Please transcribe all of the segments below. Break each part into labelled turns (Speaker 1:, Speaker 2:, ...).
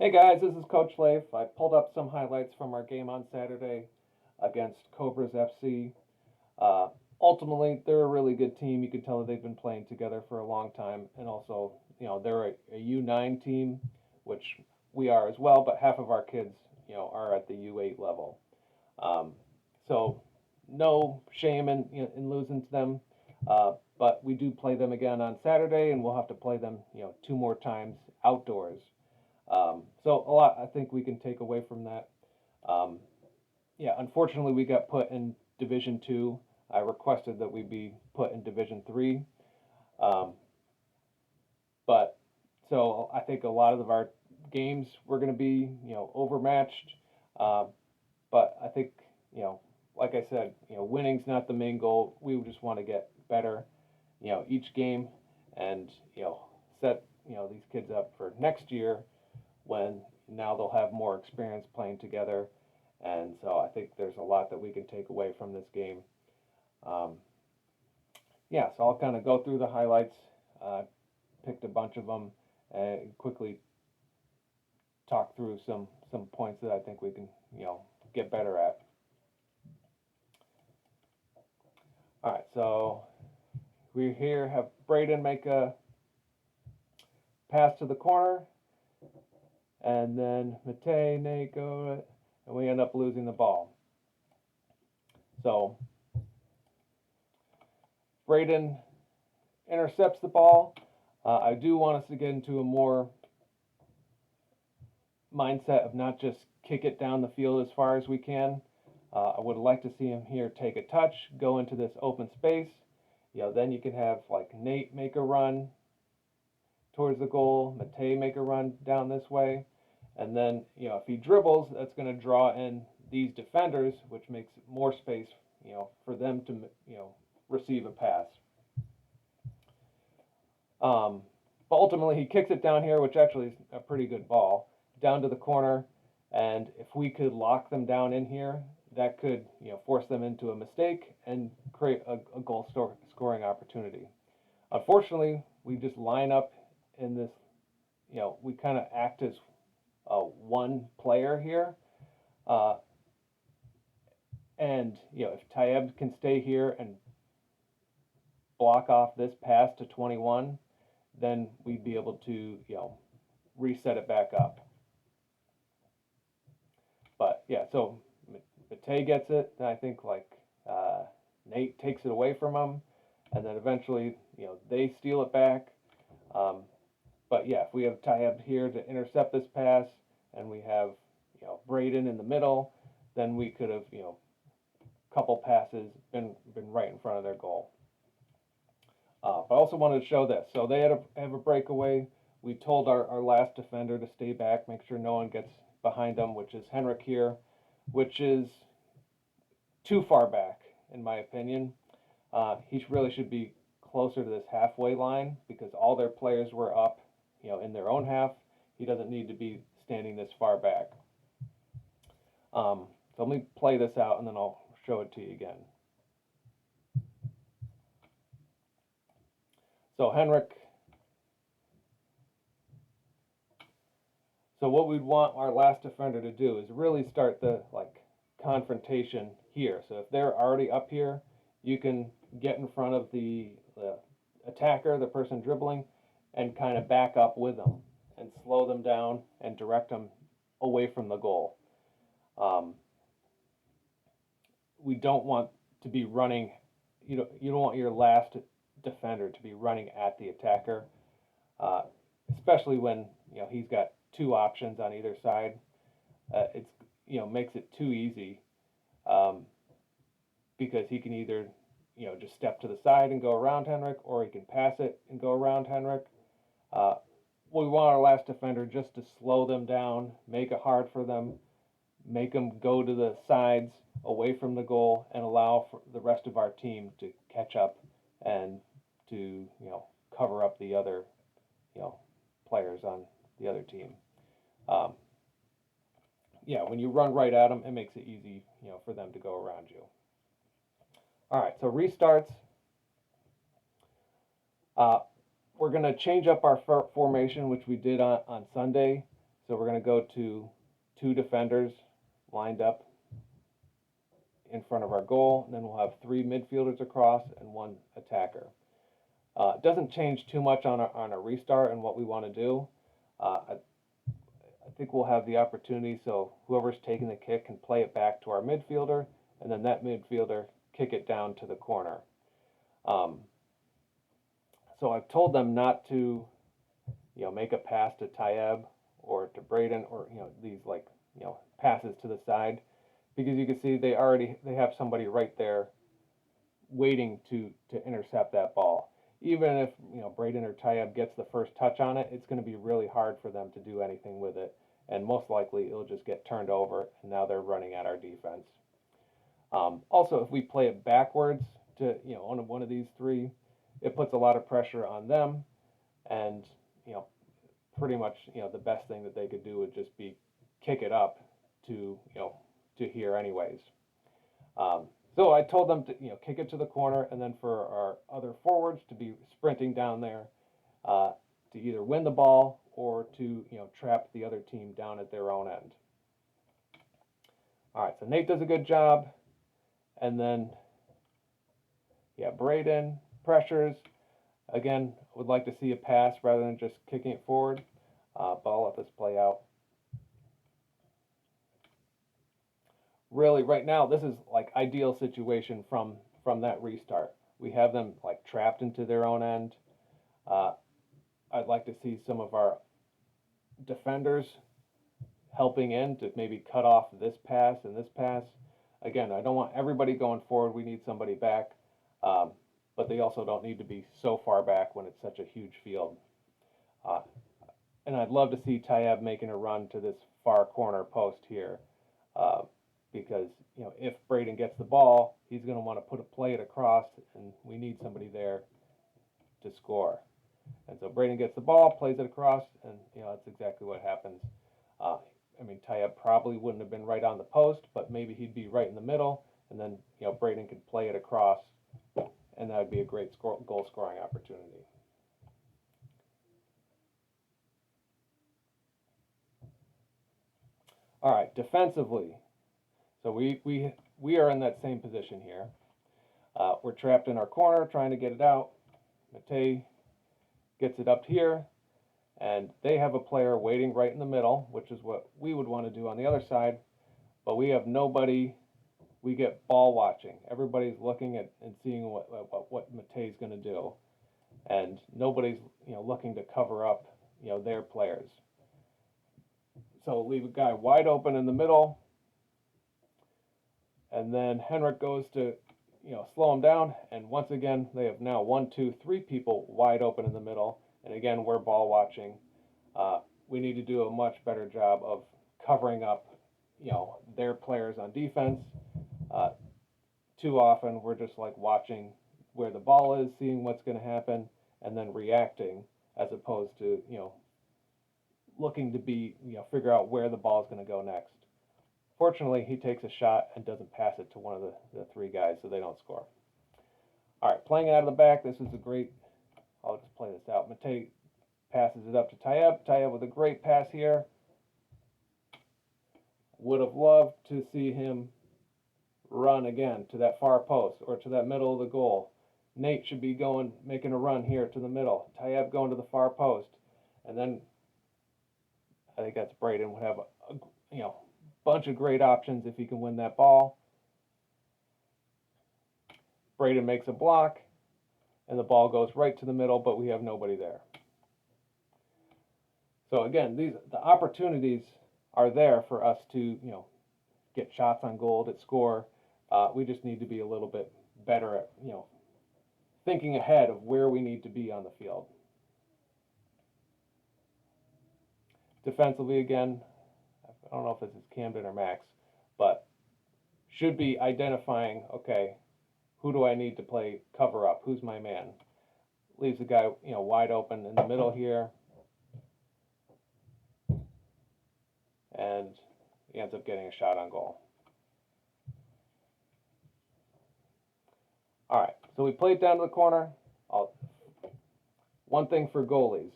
Speaker 1: Hey guys, this is Coach Leif. I pulled up some highlights from our game on Saturday against Cobras FC. Uh, Ultimately, they're a really good team. You can tell that they've been playing together for a long time, and also, they're a U9 team, which we are as well. But half of our kids, are at the U8 level. Um, so, no shame in losing to them. But we do play them again on Saturday, and we'll have to play them, two more times outdoors. So a lot I think we can take away from that. Um, yeah, unfortunately we got put in Division 2. I requested that we be put in Division 3, um, but so I think a lot of our games were going to be overmatched. Uh, but I think like I said, winning's not the main goal. We just want to get better, each game, and set these kids up for next year when now they'll have more experience playing together. And so I think there's a lot that we can take away from this game. Um, yeah, so I'll kind of go through the highlights, picked a bunch of them, and quickly talk through some points that I think we can get better at. All right, so we here have Braden make a pass to the corner, and then Matei go, and we end up losing the ball. So Braden intercepts the ball. I do want us to get into a more mindset of not just kick it down the field as far as we can. I would like to see him here take a touch, go into this open space. Then you can have like Nate make a run towards the goal, Matei make a run down this way, and then if he dribbles, that's going to draw in these defenders, which makes more space for them to receive a pass. But ultimately, he kicks it down here, which actually is a pretty good ball, down to the corner. And if we could lock them down in here, that could force them into a mistake and create a goal scoring opportunity. Unfortunately, we just line up in this. We kind of act as one player here. Uh, and if Tayeb can stay here and block off this pass to 21, then we'd be able to reset it back up. But yeah, so Matei gets it, and I think Nate takes it away from him, and then eventually they steal it back. But yeah, if we have Tayeb here to intercept this pass, and we have Braden in the middle, then we could have couple passes been right in front of their goal. But I also wanted to show this. So they have a breakaway. We told our last defender to stay back, make sure no one gets behind them, which is Henrik here, which is too far back, in my opinion. He really should be closer to this halfway line because all their players were up, in their own half. He doesn't need to be standing this far back. So let me play this out and then I'll show it to you again. So Henrik. So what we'd want our last defender to do is really start the confrontation here. So if they're already up here, you can get in front of the attacker, the person dribbling, and kind of back up with them and slow them down and direct them away from the goal. We don't want to be running. You don't want your last defender to be running at the attacker, especially when he's got two options on either side. It's makes it too easy because he can either just step to the side and go around Henrik, or he can pass it and go around Henrik. We want our last defender just to slow them down, make it hard for them, make them go to the sides away from the goal, and allow for the rest of our team to catch up and to cover up the other players on the other team. Yeah, when you run right at them, it makes it easy for them to go around you. All right, so restarts. We're going to change up our formation, which we did on Sunday. So we're going to go to 2 defenders lined up in front of our goal, and then we'll have 3 midfielders across and 1 attacker. It doesn't change too much on a restart and what we want to do. I think we'll have the opportunity so whoever's taking the kick can play it back to our midfielder, and then that midfielder kick it down to the corner. So I've told them not to, make a pass to Tayeb or to Braden or, these passes to the side, because you can see they have somebody right there waiting to intercept that ball. Even if, Braden or Tayeb gets the first touch on it, it's going to be really hard for them to do anything with it. And most likely it'll just get turned over, and now they're running at our defense. Also, if we play it backwards to, on one of these 3, it puts a lot of pressure on them, and, pretty much, the best thing that they could do would just be kick it up to here anyways. So I told them to, kick it to the corner, and then for our other forwards to be sprinting down there to either win the ball or to, trap the other team down at their own end. All right, so Nate does a good job. And then, Braden pressures. Again, would like to see a pass rather than just kicking it forward, but I'll let this play out. Really, right now, this is like ideal situation from that restart. We have them like trapped into their own end. I'd like to see some of our defenders helping in to maybe cut off this pass and this pass. Again, I don't want everybody going forward. We need somebody back, but they also don't need to be so far back when it's such a huge field. And I'd love to see Tayeb making a run to this far corner post here, because if Braden gets the ball, he's going to want to play it across, and we need somebody there to score. And so Braden gets the ball, plays it across, and that's exactly what happens. Tayeb probably wouldn't have been right on the post, but maybe he'd be right in the middle, and then Braden could play it across, and that would be a great goal scoring opportunity. All right, defensively, so we are in that same position here. We're trapped in our corner trying to get it out. Matej gets it up here, and they have a player waiting right in the middle, which is what we would want to do on the other side, but we have nobody. We get ball watching. Everybody's looking at and seeing what Matej's going to do, and nobody's looking to cover up their players. So leave a guy wide open in the middle, and then Henrik goes to slow him down, and once again they have now 1, 2, 3 people wide open in the middle, and again we're ball watching. We need to do a much better job of covering up their players on defense. Too often we're just like watching where the ball is, seeing what's going to happen, and then reacting, as opposed to looking to be figure out where the ball is going to go next. Fortunately, he takes a shot and doesn't pass it to one of the 3 guys, so they don't score. All right, playing it out of the back. This is a great. I'll just play this out. Matej passes it up to Tayeb. Tayeb with a great pass here. Would have loved to see him run again to that far post or to that middle of the goal. Nate should be making a run here to the middle. Tayeb going to the far post, and then I think that's Braden would have a bunch of great options if he can win that ball. Braden makes a block, and the ball goes right to the middle, but we have nobody there. So again, the opportunities are there for us to get shots on goal, to score. We just need to be a little bit better at thinking ahead of where we need to be on the field. Defensively, again, I don't know if this is Camden or Max, but should be identifying, okay, who do I need to play cover up? Who's my man? Leaves the guy wide open in the middle here, and he ends up getting a shot on goal. All right, so we played down to the corner. One thing for goalies.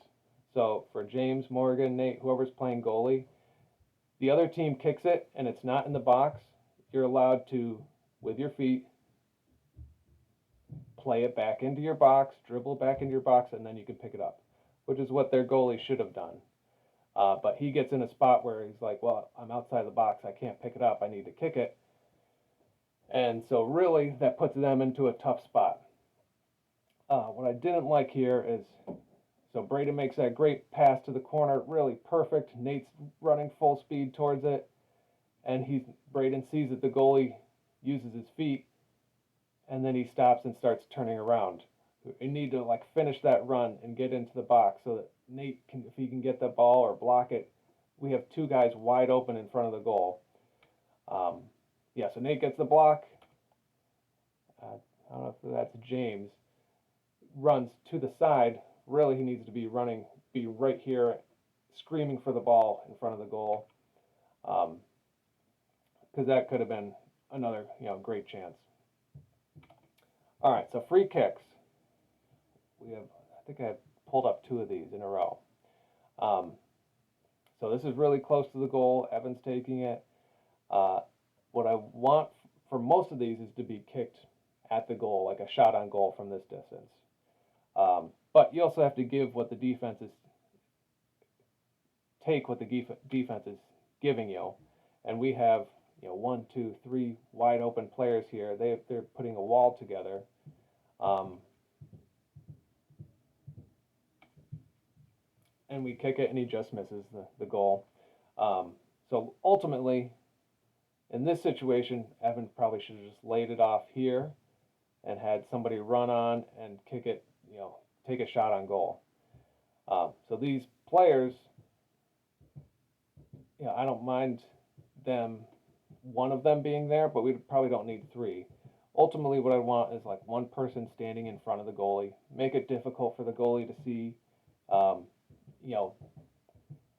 Speaker 1: So for James, Morgan, Nate, whoever's playing goalie, the other team kicks it and it's not in the box, you're allowed to, with your feet, play it back into your box, dribble back into your box, and then you can pick it up, which is what their goalie should have done. But he gets in a spot where he's like, well, I'm outside the box. I can't pick it up. I need to kick it. And so really that puts them into a tough spot. What I didn't like here is, so Braden makes that great pass to the corner, really perfect. Nate's running full speed towards it. And Braden sees that the goalie uses his feet, and then he stops and starts turning around. You need to like finish that run and get into the box so that Nate can, if he can get the ball or block it, we have two guys wide open in front of the goal. Yeah, so Nate gets the block. I don't know if that's James. Runs to the side. Really, he needs to be running, be right here, screaming for the ball in front of the goal, because that could have been another great chance. All right, so free kicks. I think I pulled up 2 of these in a row. So this is really close to the goal. Evan's taking it. What I want for most of these is to be kicked at the goal, like a shot on goal from this distance. But you also have to give what the defense is, take what the defense is giving you. And we have 1, 2, 3 wide open players here. They're putting a wall together. And we kick it and he just misses the goal. So ultimately, in this situation, Evan probably should have just laid it off here and had somebody run on and kick it, take a shot on goal. So these players, I don't mind one of them being there, but we probably don't need 3. Ultimately, what I want is like one person standing in front of the goalie, make it difficult for the goalie to see,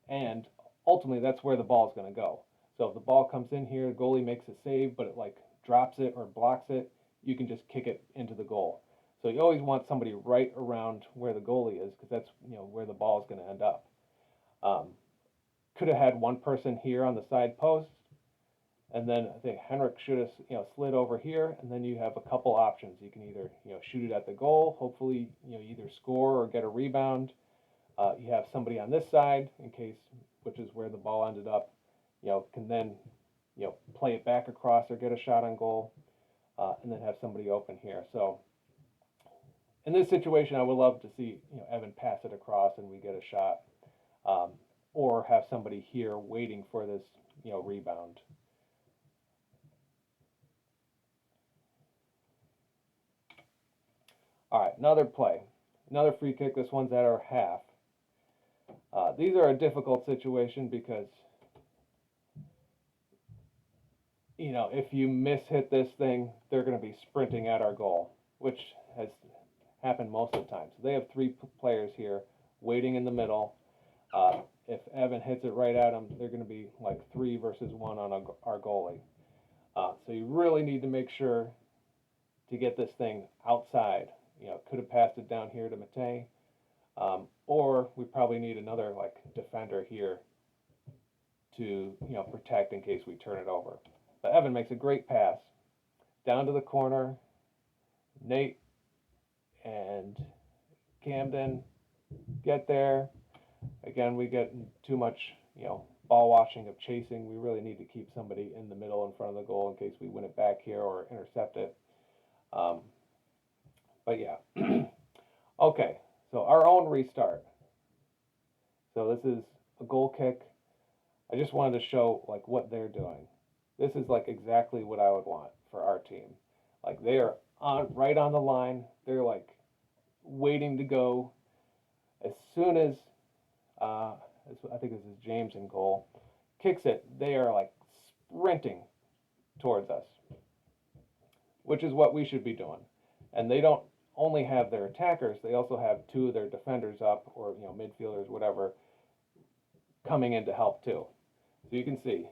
Speaker 1: and ultimately that's where the ball is going to go. So if the ball comes in here, the goalie makes a save, but it like drops it or blocks it, you can just kick it into the goal. So you always want somebody right around where the goalie is, because that's where the ball is going to end up. Could have had one person here on the side post, and then I think Henrik should have slid over here, and then you have a couple options. You can either shoot it at the goal, hopefully either score or get a rebound. You have somebody on this side in case, which is where the ball ended up, can then play it back across or get a shot on goal, and then have somebody open here. So in this situation, I would love to see Evan pass it across and we get a shot, or have somebody here waiting for this rebound. All right, another play, another free kick. This one's at our half. These are a difficult situation because if you hit this thing, they're going to be sprinting at our goal, which has happened most of the time. So they have 3 players here waiting in the middle. If Evan hits it right at them, they're going to be like 3 versus 1 on our goalie. So you really need to make sure to get this thing outside. Could have passed it down here to Matei, or we probably need another like defender here to protect in case we turn it over. But Evan makes a great pass down to the corner. Nate and Camden get there. Again, we get too much, ball watching of chasing. We really need to keep somebody in the middle in front of the goal in case we win it back here or intercept it. But yeah. Okay, so our own restart. So this is a goal kick. I just wanted to show like what they're doing. This is like exactly what I would want for our team. Like they are right on the line. They're like waiting to go. As soon as I think this is James in goal, kicks it, they are like sprinting towards us, which is what we should be doing. And they don't only have their attackers, they also have 2 of their defenders up, or midfielders, whatever, coming in to help too. So you can see,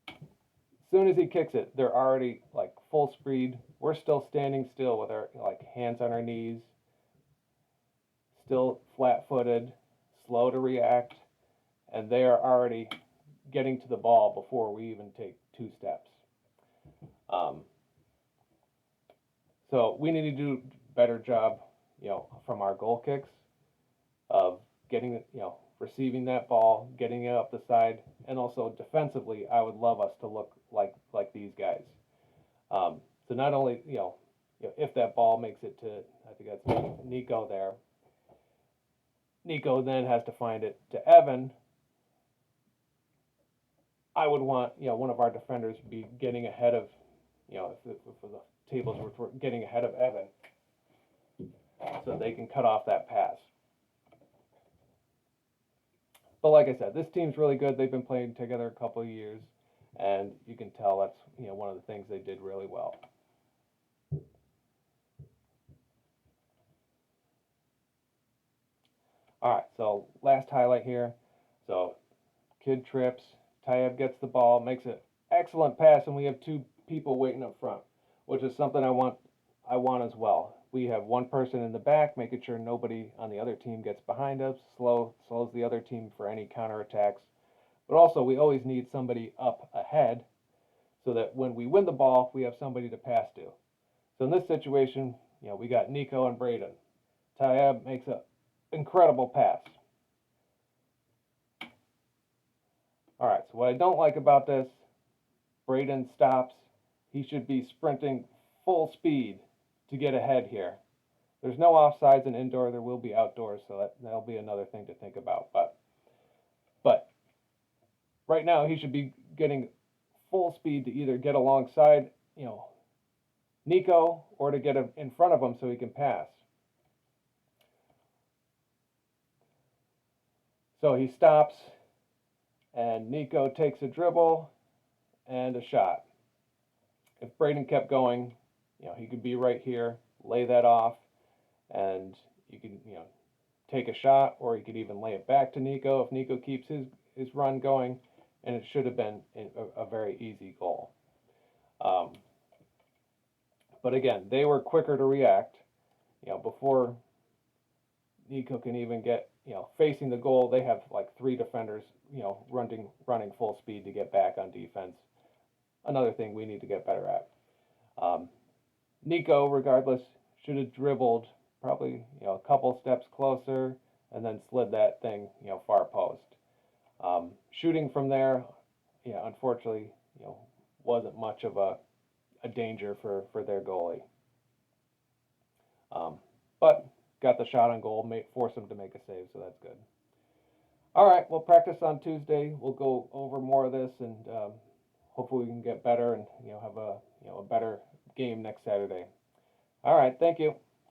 Speaker 1: as soon as he kicks it, they're already like full speed. We're still standing still with our like hands on our knees, still flat-footed, slow to react, and they are already getting to the ball before we even take 2 steps. So we need to do a better job, from our goal kicks of getting, receiving that ball, getting it up the side, and also defensively, I would love us to look like these guys. So not only, if that ball makes it to, I think that's Nico there. Nico then has to find it to Evan. I would want, one of our defenders to be getting ahead of, if the tables were getting ahead of Evan, so they can cut off that pass. But like I said, this team's really good. They've been playing together a couple of years, and you can tell that's, one of the things they did really well. All right, so last highlight here. So kid trips, Tayeb gets the ball, makes an excellent pass, and we have 2 people waiting up front, which is something I want as well. We have 1 person in the back, making sure nobody on the other team gets behind us, slows the other team for any counterattacks. But also, we always need somebody up ahead so that when we win the ball, we have somebody to pass to. So in this situation, we got Nico and Braden. Tayeb makes an incredible pass. All right, so what I don't like about this, Braden stops. He should be sprinting full speed to get ahead here. There's no offsides in indoor. There will be outdoors, so that'll be another thing to think about. But right now, he should be getting full speed to either get alongside, Nico, or to get in front of him so he can pass. So he stops, and Nico takes a dribble and a shot. If Braden kept going, he could be right here, lay that off, and you can, take a shot, or he could even lay it back to Nico if Nico keeps his run going, and it should have been a very easy goal. But again, they were quicker to react. Before Nico can even get, facing the goal, they have like 3 defenders, running full speed to get back on defense. Another thing we need to get better at. Nico, regardless, should have dribbled probably, a couple steps closer and then slid that thing, far post. Shooting from there, unfortunately, wasn't much of a danger for their goalie. But got the shot on goal, forced him to make a save, so that's good. All right, we'll practice on Tuesday. We'll go over more of this, and hopefully we can get better and have a better game next Saturday. All right, thank you.